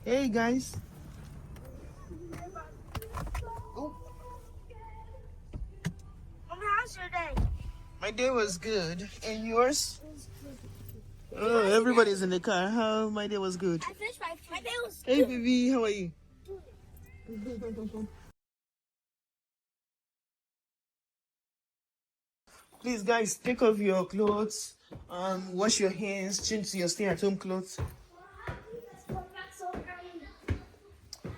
Hey guys. Oh, How's your day? my day was good. And yours? Oh, everybody's in the car. How my day was good. I finished my day was Hey baby, how are you? Please guys, take off your clothes, wash your hands, change to your stay-at-home clothes.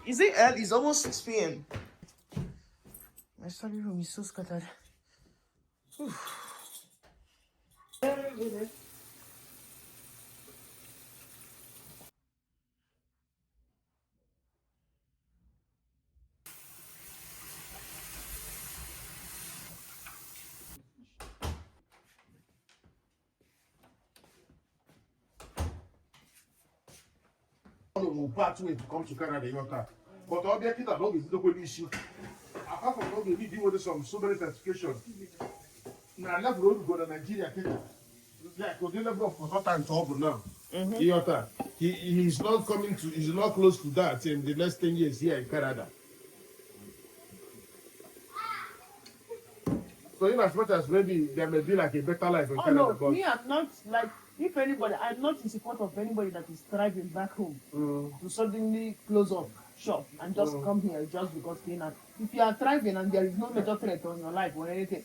Is it early? It's almost 6 p.m. My study room is so scattered. Whew. Will pathway to come to Canada, your car. But all the kids are not with the issue. Apart from not going to deal with some so many certifications. Now, level road go to Nigeria. Yeah, because the level of consultant job now. He's not coming to, he's not close to that in the next 10 years here in Canada. So, in as much as maybe there may be like a better life in Canada. No, but me, I'm not like, if anybody, I'm not in support of anybody that is thriving back home to suddenly close up shop and just come here just because they're not. If you are thriving and there is no major threat on your life or anything.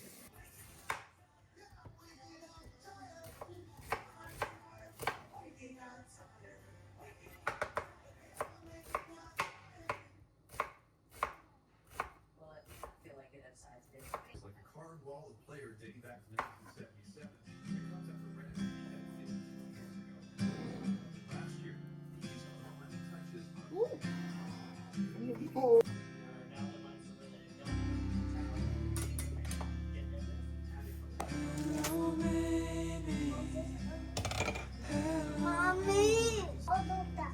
mommy. Oh, no, that.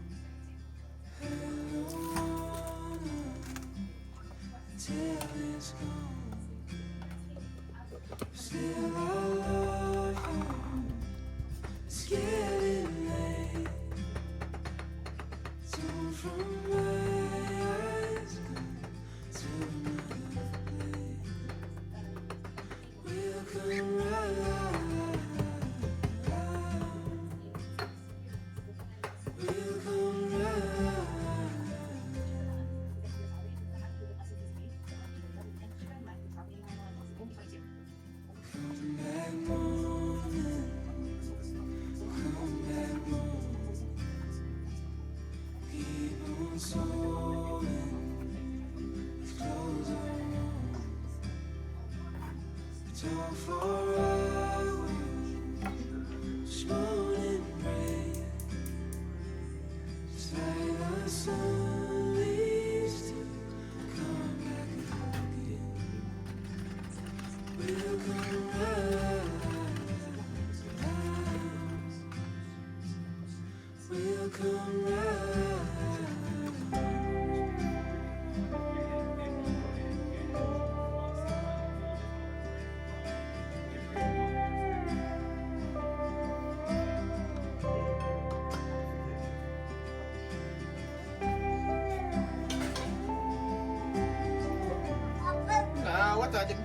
What are them?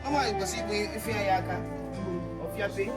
How are you possible if you're Yaka? Of your pay?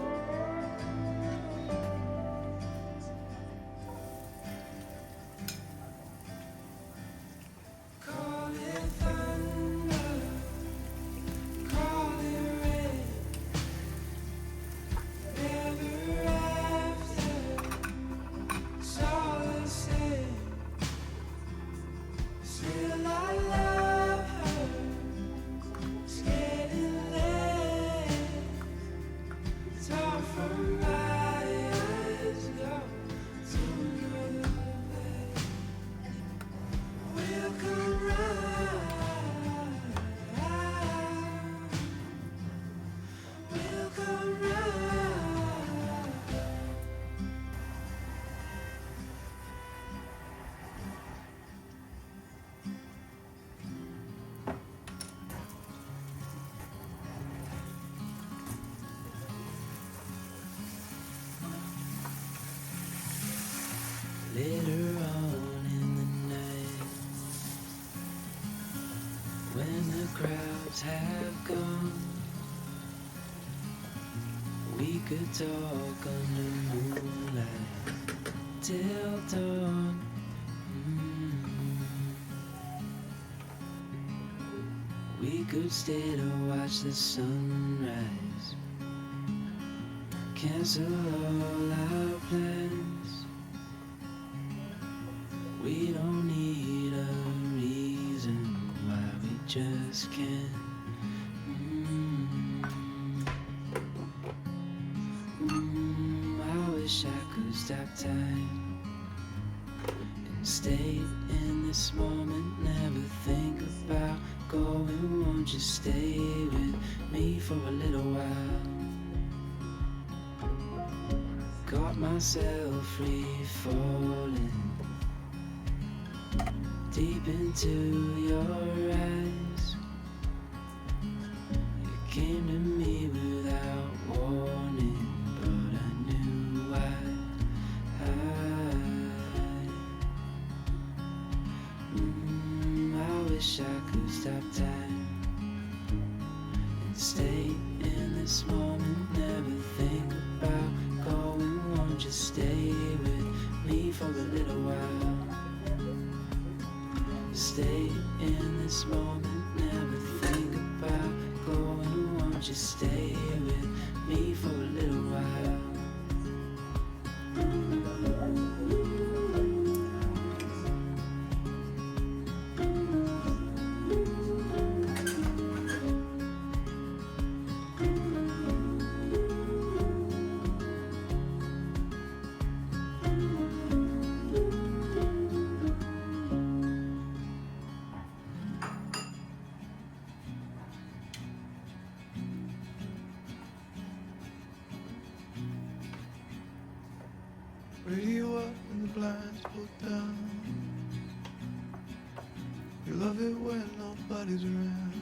Later on in when the crowds have gone, we could talk under moonlight till dawn. We could stay to watch the sunrise, cancel all our plans. We don't need a reason why we just can't. I wish I could stop time and stay in this moment, never think about going. Won't you stay with me for a little while? Got myself free falling deep into your eyes. You came to me without warning, but I knew why. I wish I could stop time and stay in this moment, never think about going. Won't you stay with me for a little while? Stay in this moment, never think about going. Won't you stay with me for a little while? Radio up and the blinds pulled down. You love it when nobody's around.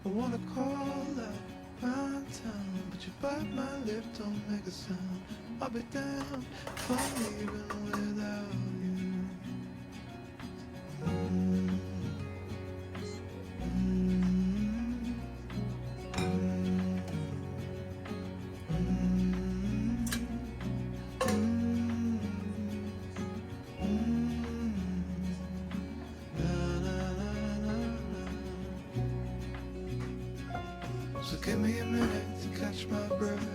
I wanna call out my town, but you bite my lip, don't make a sound. I'll be damned if I'm leaving without you. So give me a minute to catch my breath.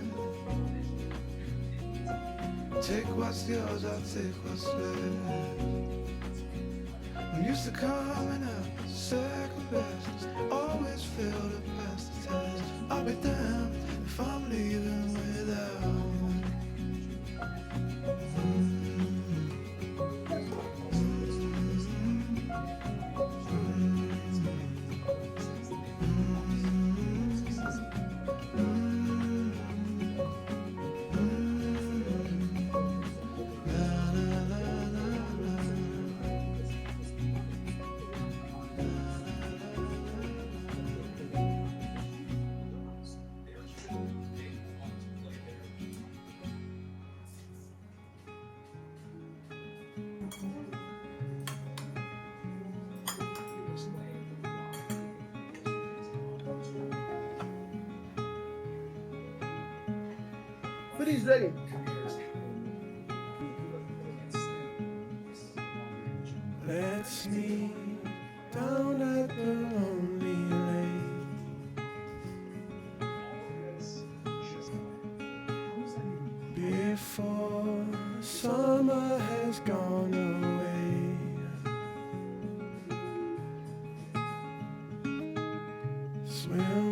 Take what's yours, I'll take what's left. I'm used to coming up second best, always fail to pass the test. I'll be damned if I'm leaving without you. Food is ready. Let's meet down at the lonely lake. Before summer has gone away. Swim